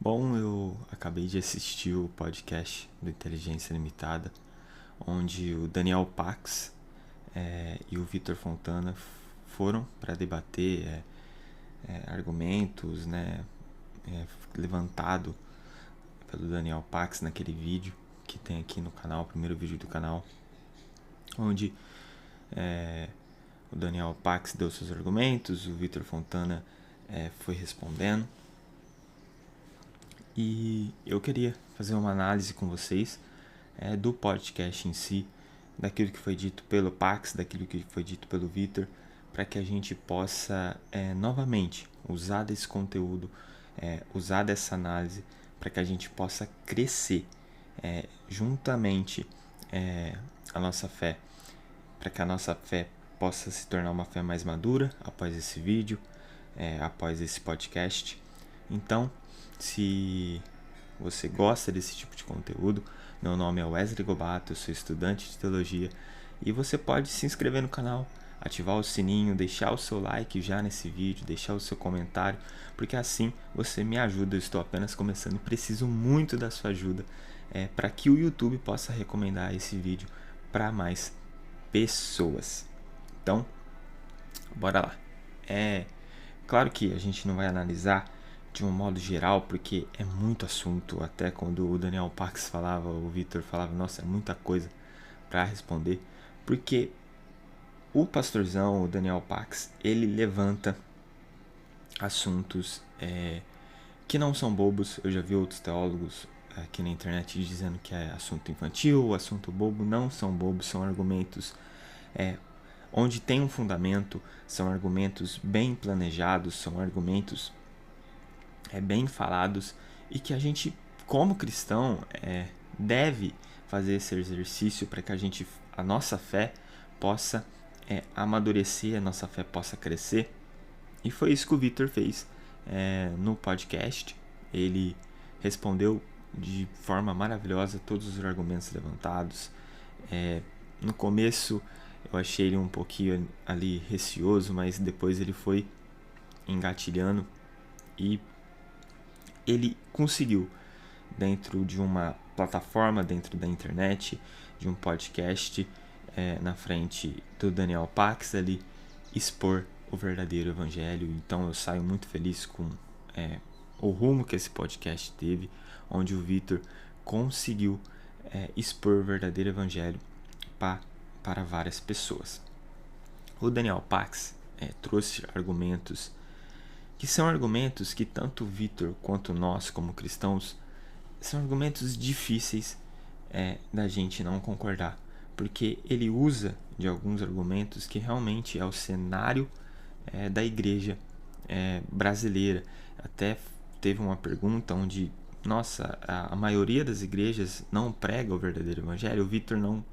Bom, eu acabei de assistir o podcast do Inteligência Limitada, onde o Daniel Pax e o Vitor Fontana foram para debater argumentos, levantado pelo Daniel Pax naquele vídeo que tem aqui no canal, o primeiro vídeo do canal, onde o Daniel Pax deu seus argumentos, o Vitor Fontana foi respondendo. E eu queria fazer uma análise com vocês do podcast em si, daquilo que foi dito pelo Pax, daquilo que foi dito pelo Vitor, para que a gente possa novamente usar desse conteúdo, usar dessa análise, para que a gente possa crescer juntamente a nossa fé, para que a nossa fé possa se tornar uma fé mais madura após esse vídeo, após esse podcast. Então, se você gosta desse tipo de conteúdo, meu nome é Wesley Gobato, eu sou estudante de teologia e você pode se inscrever no canal, ativar o sininho, deixar o seu like já nesse vídeo, deixar o seu comentário, porque assim você me ajuda. Eu estou apenas começando e preciso muito da sua ajuda para que o YouTube possa recomendar esse vídeo para mais pessoas. Então, bora lá. Claro que a gente não vai analisar de um modo geral, porque é muito assunto. Até quando o Daniel Pax falava, o Vitor falava, nossa, é muita coisa para responder. Porque o pastorzão, o Daniel Pax, ele levanta assuntos que não são bobos. Eu já vi outros teólogos aqui na internet dizendo que é assunto infantil, assunto bobo. Não são bobos, são argumentos onde tem um fundamento, são argumentos bem planejados, são argumentos bem falados, e que a gente, como cristão, deve fazer esse exercício para que a nossa fé possa amadurecer, a nossa fé possa crescer. E foi isso que o Vitor fez no podcast. Ele respondeu de forma maravilhosa todos os argumentos levantados. No começo eu achei ele um pouquinho ali receoso, mas depois ele foi engatilhando e ele conseguiu, dentro de uma plataforma, dentro da internet, de um podcast, na frente do Daniel Pax ali, expor o verdadeiro evangelho. Então eu saio muito feliz com o rumo que esse podcast teve, onde o Vitor conseguiu expor o verdadeiro evangelho para várias pessoas. O Daniel Pax trouxe argumentos que são argumentos que tanto o Vitor quanto nós, como cristãos, são argumentos difíceis da gente não concordar, porque ele usa de alguns argumentos que realmente é o cenário da igreja brasileira. Até teve uma pergunta onde, nossa, a maioria das igrejas não prega o verdadeiro evangelho. O Vitor não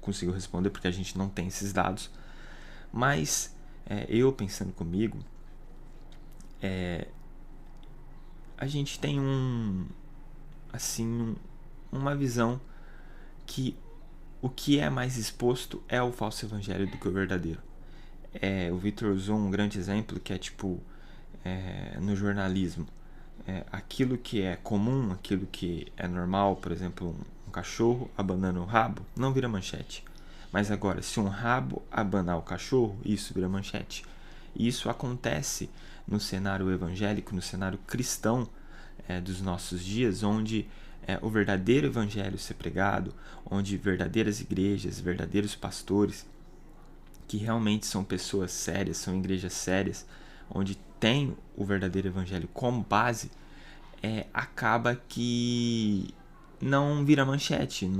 conseguiu responder porque a gente não tem esses dados, mas eu pensando comigo, a gente tem uma visão que o que é mais exposto é o falso evangelho do que o verdadeiro. O Vitor usou um grande exemplo que é no jornalismo. Aquilo que é comum, aquilo que é normal, por exemplo, um cachorro abanando o rabo, não vira manchete. Mas agora, se um rabo abanar o cachorro, isso vira manchete. E isso acontece no cenário evangélico, no cenário cristão dos nossos dias, onde o verdadeiro evangelho ser pregado, onde verdadeiras igrejas, verdadeiros pastores, que realmente são pessoas sérias, são igrejas sérias, onde tem o verdadeiro evangelho como base, acaba que não vira manchete,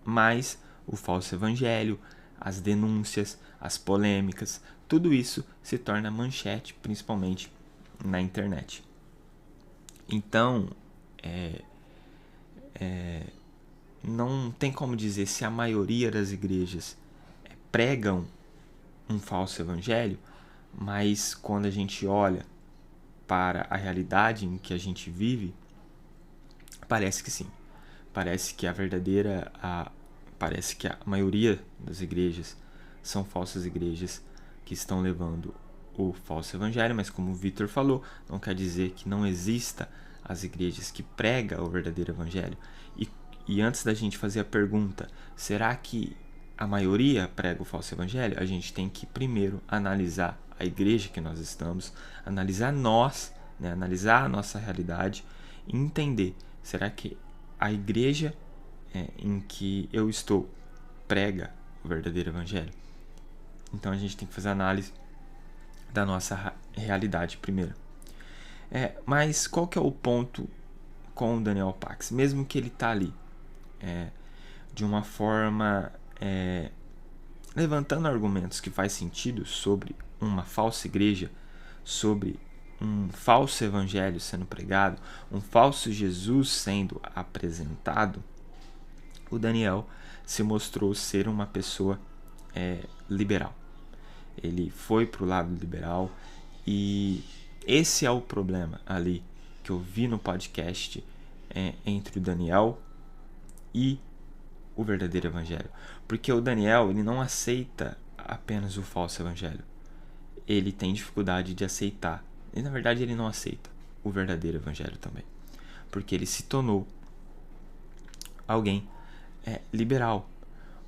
mas o falso evangelho, as denúncias, as polêmicas, tudo isso se torna manchete, principalmente na internet. Então, não tem como dizer se a maioria das igrejas pregam um falso evangelho, mas quando a gente olha para a realidade em que a gente vive, parece que sim. Parece que parece que a maioria das igrejas são falsas igrejas que estão levando o falso evangelho, mas como o Vitor falou, não quer dizer que não exista as igrejas que pregam o verdadeiro evangelho. E antes da gente fazer a pergunta, será que a maioria prega o falso evangelho? A gente tem que primeiro analisar a igreja que nós estamos, analisar nós, né? Analisar a nossa realidade e entender, será que a igreja em que eu estou prega o verdadeiro evangelho? Então a gente tem que fazer análise da nossa realidade primeiro. Mas qual que é o ponto com o Daniel Pax? Mesmo que ele está ali de uma forma levantando argumentos que faz sentido sobre uma falsa igreja, sobre um falso evangelho sendo pregado, um falso Jesus sendo apresentado, o Daniel se mostrou ser uma pessoa liberal. Ele foi para o lado liberal e esse é o problema ali que eu vi no podcast entre o Daniel e o verdadeiro evangelho. Porque o Daniel, ele não aceita apenas o falso evangelho. Ele tem dificuldade de aceitar. E na verdade ele não aceita o verdadeiro evangelho também. Porque ele se tornou alguém liberal,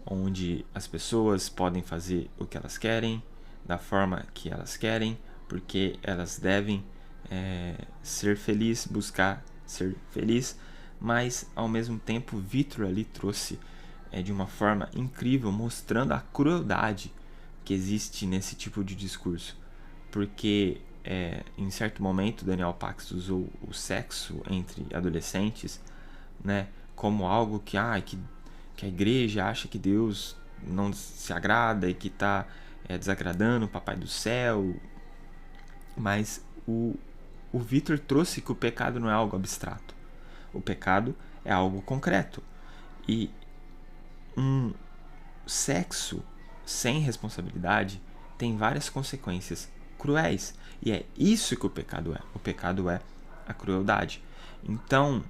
onde as pessoas podem fazer o que elas querem, da forma que elas querem, porque elas devem ser felizes, buscar ser feliz. Mas ao mesmo tempo Vitor ali trouxe de uma forma incrível, mostrando a crueldade que existe nesse tipo de discurso. Porque em certo momento Daniel Pax usou o sexo entre adolescentes, né, como algo que a igreja acha que Deus não se agrada e que está desagradando o Papai do Céu. Mas o Vitor trouxe que o pecado não é algo abstrato. O pecado é algo concreto. E um sexo sem responsabilidade tem várias consequências cruéis. E é isso que o pecado é. O pecado é a crueldade. Então,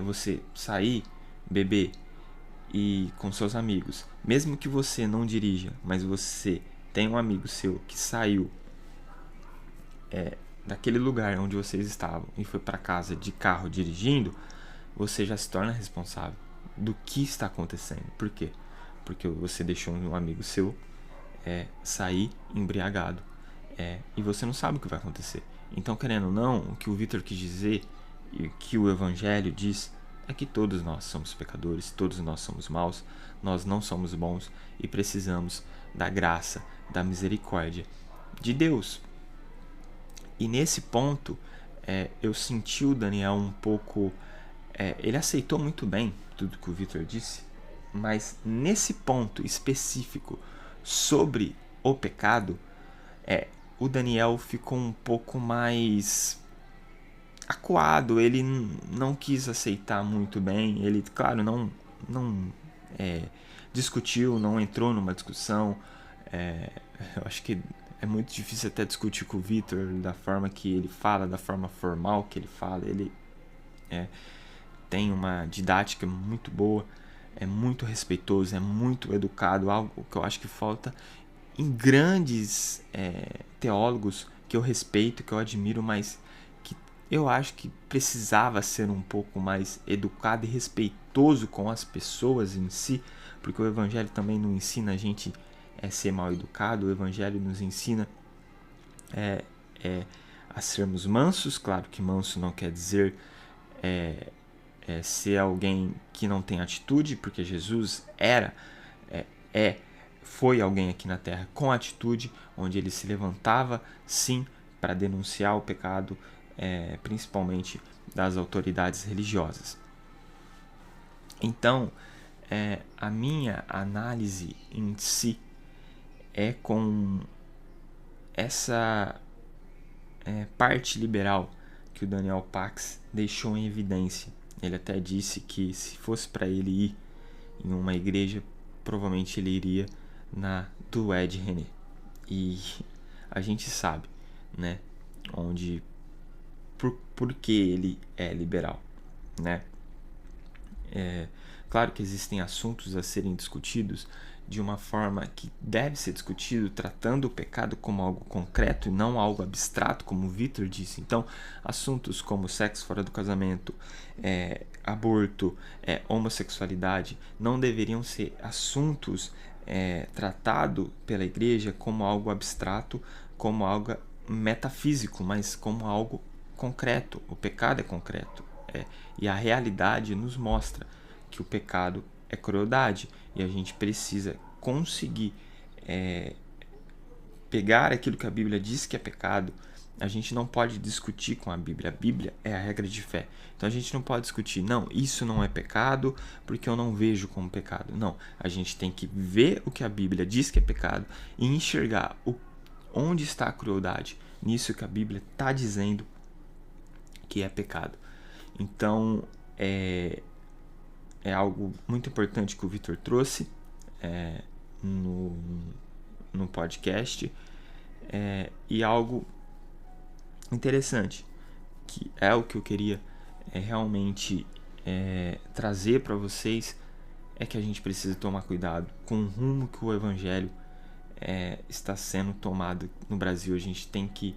você sair, beber e com seus amigos, mesmo que você não dirija, mas você tem um amigo seu que saiu daquele lugar onde vocês estavam e foi para casa de carro dirigindo, você já se torna responsável do que está acontecendo. Por quê? Porque você deixou um amigo seu sair embriagado e você não sabe o que vai acontecer. Então, querendo ou não, o que o Vitor quis dizer e o que o Evangelho diz é que todos nós somos pecadores, todos nós somos maus, nós não somos bons e precisamos da graça, da misericórdia de Deus. E nesse ponto, eu senti o Daniel um pouco... ele aceitou muito bem tudo que o Vitor disse, mas nesse ponto específico sobre o pecado, o Daniel ficou um pouco mais acuado. Ele não quis aceitar muito bem. Ele, claro, não discutiu, não entrou numa discussão. Eu acho que é muito difícil até discutir com o Vitor da forma que ele fala, da forma formal que ele fala. Ele tem uma didática muito boa, é muito respeitoso, é muito educado, algo que eu acho que falta em grandes teólogos que eu respeito, que eu admiro, mas que eu acho que precisava ser um pouco mais educado e respeitoso com as pessoas em si, porque o Evangelho também não ensina a gente a ser mal educado. O Evangelho nos ensina a sermos mansos. Claro que manso não quer dizer ser alguém que não tem atitude, porque Jesus foi alguém aqui na Terra com atitude, onde ele se levantava sim para denunciar o pecado, principalmente das autoridades religiosas. Então, a minha análise em si é com essa parte liberal que o Daniel Pax deixou em evidência. Ele até disse que se fosse para ele ir em uma igreja, provavelmente ele iria na do Ed René. E a gente sabe, né, por que ele é liberal, né? Claro que existem assuntos a serem discutidos de uma forma que deve ser discutido, tratando o pecado como algo concreto e não algo abstrato, como o Vitor disse. Então, assuntos como sexo fora do casamento, aborto, homossexualidade, não deveriam ser assuntos tratados pela igreja como algo abstrato, como algo metafísico, mas como algo concreto. O pecado é concreto. E a realidade nos mostra que o pecado é crueldade, e a gente precisa conseguir pegar aquilo que a Bíblia diz que é pecado. A gente não pode discutir com a Bíblia. A Bíblia é a regra de fé. Então a gente não pode discutir, não, isso não é pecado porque eu não vejo como pecado. Não, a gente tem que ver o que a Bíblia diz que é pecado e enxergar onde está a crueldade. Nisso que a Bíblia está dizendo que é pecado. Então, é algo muito importante que o Vitor trouxe no podcast, e algo interessante, que é o que eu queria realmente trazer para vocês, é que a gente precisa tomar cuidado com o rumo que o Evangelho está sendo tomado no Brasil. A gente tem que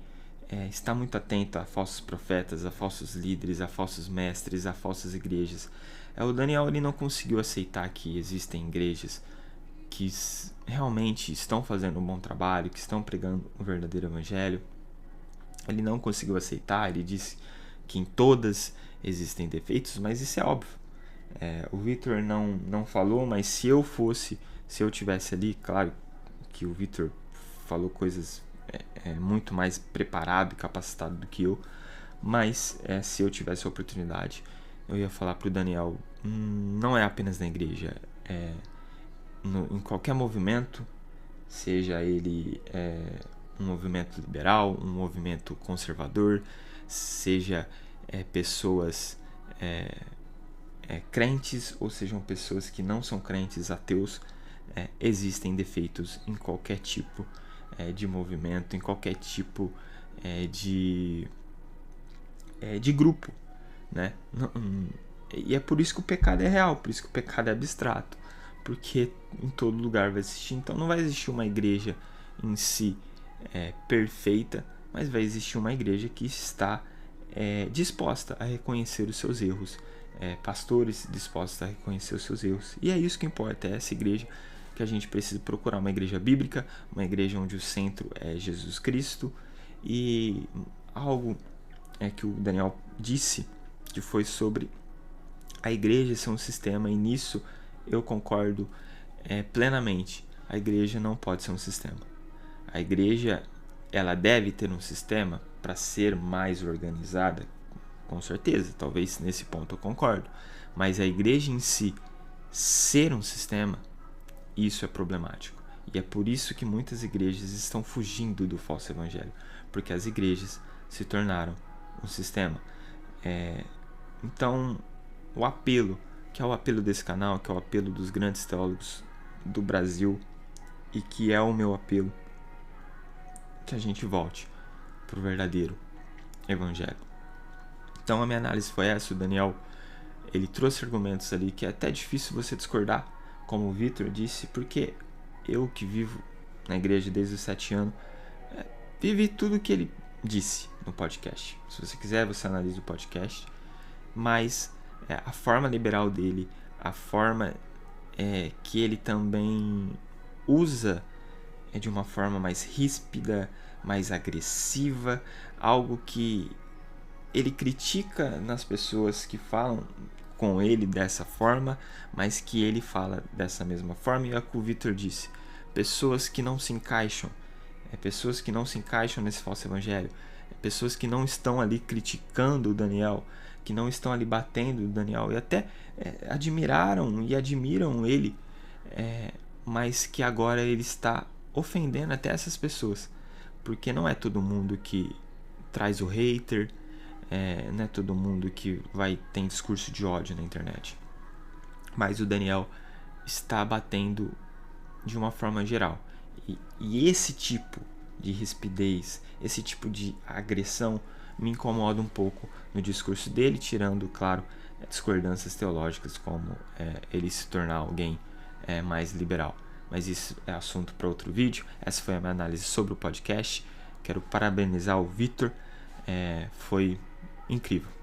estar muito atento a falsos profetas, a falsos líderes, a falsos mestres, a falsas igrejas. O Daniel ele não conseguiu aceitar que existem igrejas que realmente estão fazendo um bom trabalho, que estão pregando o verdadeiro evangelho. Ele não conseguiu aceitar, ele disse que em todas existem defeitos, mas isso é óbvio. O Vitor não falou, mas se eu tivesse ali, claro que o Vitor falou coisas muito mais preparado e capacitado do que eu, mas se eu tivesse a oportunidade, eu ia falar para o Daniel, não é apenas na igreja, em qualquer movimento, seja ele um movimento liberal, um movimento conservador, seja pessoas crentes ou sejam pessoas que não são crentes, ateus, existem defeitos em qualquer tipo de movimento, em qualquer tipo de grupo, né? E é por isso que o pecado é real, por isso que o pecado é abstrato, porque em todo lugar vai existir. Então não vai existir uma igreja em si perfeita, mas vai existir uma igreja que está disposta a reconhecer os seus erros, pastores dispostos a reconhecer os seus erros, e é isso que importa. É essa igreja que a gente precisa procurar, uma igreja bíblica, uma igreja onde o centro é Jesus Cristo. E algo que o Daniel disse, que foi sobre a igreja ser um sistema, e nisso eu concordo plenamente. A igreja não pode ser um sistema. A igreja ela deve ter um sistema para ser mais organizada, com certeza, talvez nesse ponto eu concordo, mas a igreja em si ser um sistema, isso é problemático. E é por isso que muitas igrejas estão fugindo do falso evangelho, porque as igrejas se tornaram um sistema. Então, o apelo, que é o apelo desse canal, que é o apelo dos grandes teólogos do Brasil, e que é o meu apelo, que a gente volte para o verdadeiro evangelho. Então a minha análise foi essa. O Daniel ele trouxe argumentos ali que é até difícil você discordar, como o Vitor disse, porque eu que vivo na igreja desde os 7 anos, vivi tudo que ele disse no podcast. Se você quiser, você analisa o podcast, mas a forma liberal dele, a forma que ele também usa de uma forma mais ríspida, mais agressiva, algo que ele critica nas pessoas que falam com ele dessa forma, mas que ele fala dessa mesma forma. E é o que o Vitor disse, pessoas que não se encaixam, pessoas que não se encaixam nesse falso evangelho, pessoas que não estão ali criticando o Daniel, que não estão ali batendo o Daniel, e até admiraram e admiram ele, mas que agora ele está ofendendo até essas pessoas, porque não é todo mundo que traz o hater, não é todo mundo que tem discurso de ódio na internet, mas o Daniel está batendo de uma forma geral, e esse tipo de rispidez, esse tipo de agressão me incomoda um pouco no discurso dele, tirando, claro, discordâncias teológicas, como ele se tornar alguém mais liberal. mas isso é assunto para outro vídeo. Essa foi a minha análise sobre o podcast. Quero parabenizar o Vitor, foi incrível.